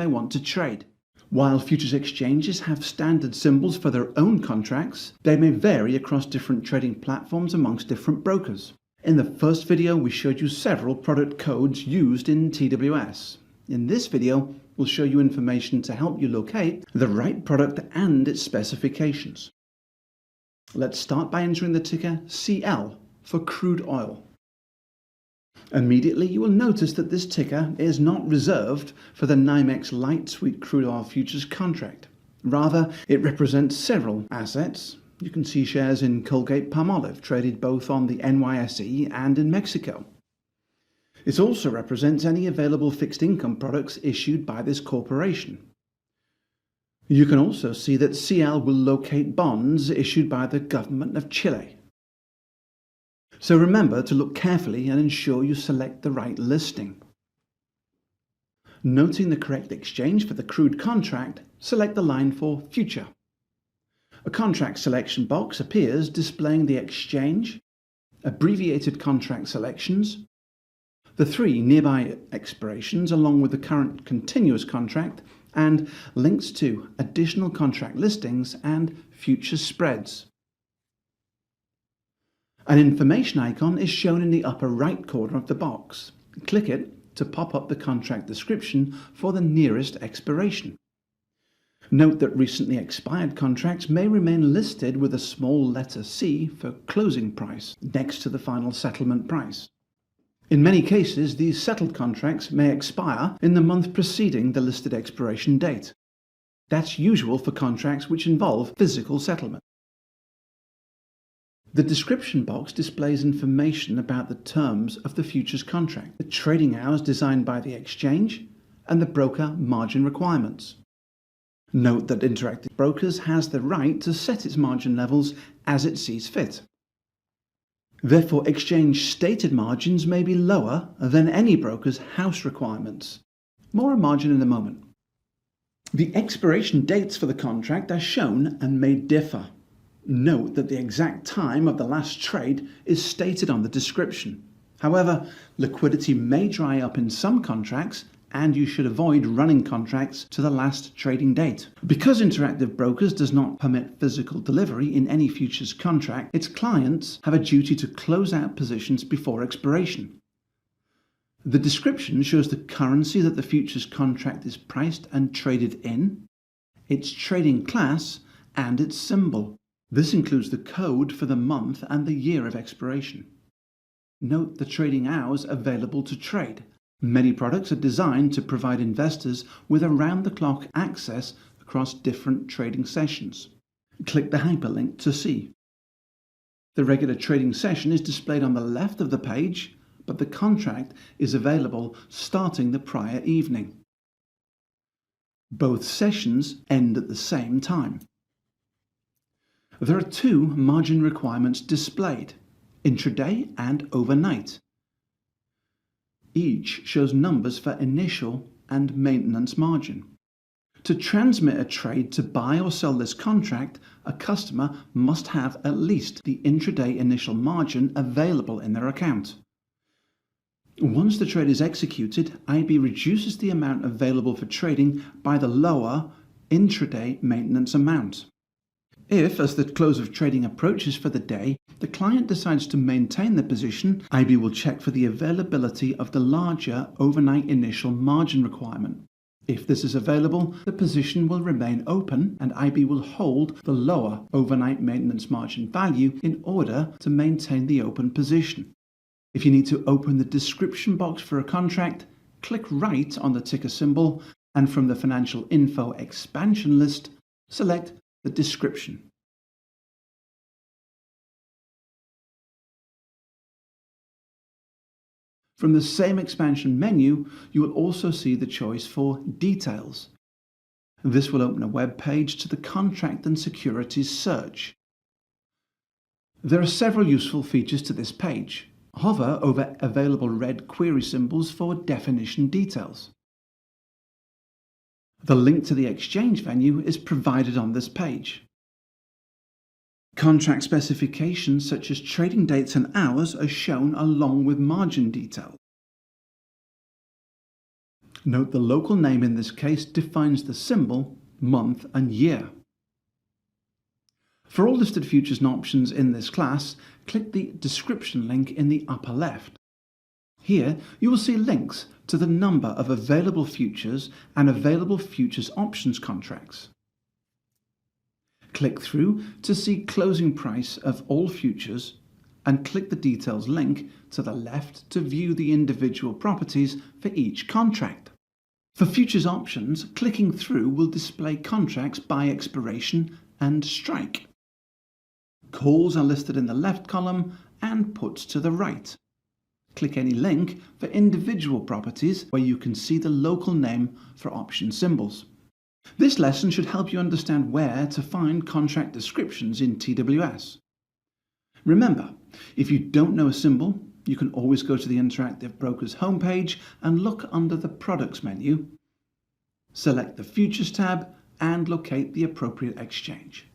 they want to trade. While futures exchanges have standard symbols for their own contracts, they may vary across different trading platforms amongst different brokers. In the first video, we showed you several product codes used in TWS. In this video, we'll show you information to help you locate the right product and its specifications. Let's start by entering the ticker CL for crude oil. Immediately, you will notice that this ticker is not reserved for the NYMEX light sweet crude oil futures contract. Rather, it represents several assets. You can see shares in Colgate-Palmolive traded both on the NYSE and in Mexico. It also represents any available fixed income products issued by this corporation. You can also see that CL will locate bonds issued by the government of Chile. So remember to look carefully and ensure you select the right listing. Noting the correct exchange for the crude contract, select the line for Future. A contract selection box appears displaying the exchange, abbreviated contract selections, the three nearby expirations along with the current continuous contract, and links to additional contract listings and future spreads. An information icon is shown in the upper right corner of the box. Click it to pop up the contract description for the nearest expiration. Note that recently expired contracts may remain listed with a small letter C for closing price next to the final settlement price. In many cases, these settled contracts may expire in the month preceding the listed expiration date. That's usual for contracts which involve physical settlement. The description box displays information about the terms of the futures contract, the trading hours designed by the exchange, and the broker margin requirements. Note that Interactive Brokers has the right to set its margin levels as it sees fit. Therefore, exchange stated margins may be lower than any broker's house requirements. More on margin in a moment. The expiration dates for the contract are shown and may differ. Note that the exact time of the last trade is stated on the description. However, liquidity may dry up in some contracts, and you should avoid running contracts to the last trading date. Because Interactive Brokers does not permit physical delivery in any futures contract, its clients have a duty to close out positions before expiration. The description shows the currency that the futures contract is priced and traded in, its trading class, and its symbol. This includes the code for the month and the year of expiration. Note the trading hours available to trade. Many products are designed to provide investors with around-the-clock access across different trading sessions. Click the hyperlink to see. The regular trading session is displayed on the left of the page, but the contract is available starting the prior evening. Both sessions end at the same time. There are two margin requirements displayed, intraday and overnight. Each shows numbers for initial and maintenance margin. To transmit a trade to buy or sell this contract, a customer must have at least the intraday initial margin available in their account. Once the trade is executed, IB reduces the amount available for trading by the lower intraday maintenance amount. If, as the close of trading approaches for the day, the client decides to maintain the position, IB will check for the availability of the larger overnight initial margin requirement. If this is available, the position will remain open and IB will hold the lower overnight maintenance margin value in order to maintain the open position. If you need to open the description box for a contract, click right on the ticker symbol and from the Financial Info expansion list, select the description. From the same expansion menu, you will also see the choice for Details. This will open a web page to the Contract and Securities search. There are several useful features to this page. Hover over available red query symbols for definition details. The link to the exchange venue is provided on this page. Contract specifications such as trading dates and hours are shown along with margin detail. Note the local name in this case defines the symbol, month and year. For all listed futures and options in this class, click the description link in the upper left. Here you will see links to the number of available futures and available futures options contracts. Click through to see closing price of all futures and click the details link to the left to view the individual properties for each contract. For futures options, clicking through will display contracts by expiration and strike. Calls are listed in the left column and puts to the right. Click any link for individual properties where you can see the local name for option symbols. This lesson should help you understand where to find contract descriptions in TWS. Remember, if you don't know a symbol, you can always go to the Interactive Brokers homepage and look under the Products menu. Select the Futures tab and locate the appropriate exchange.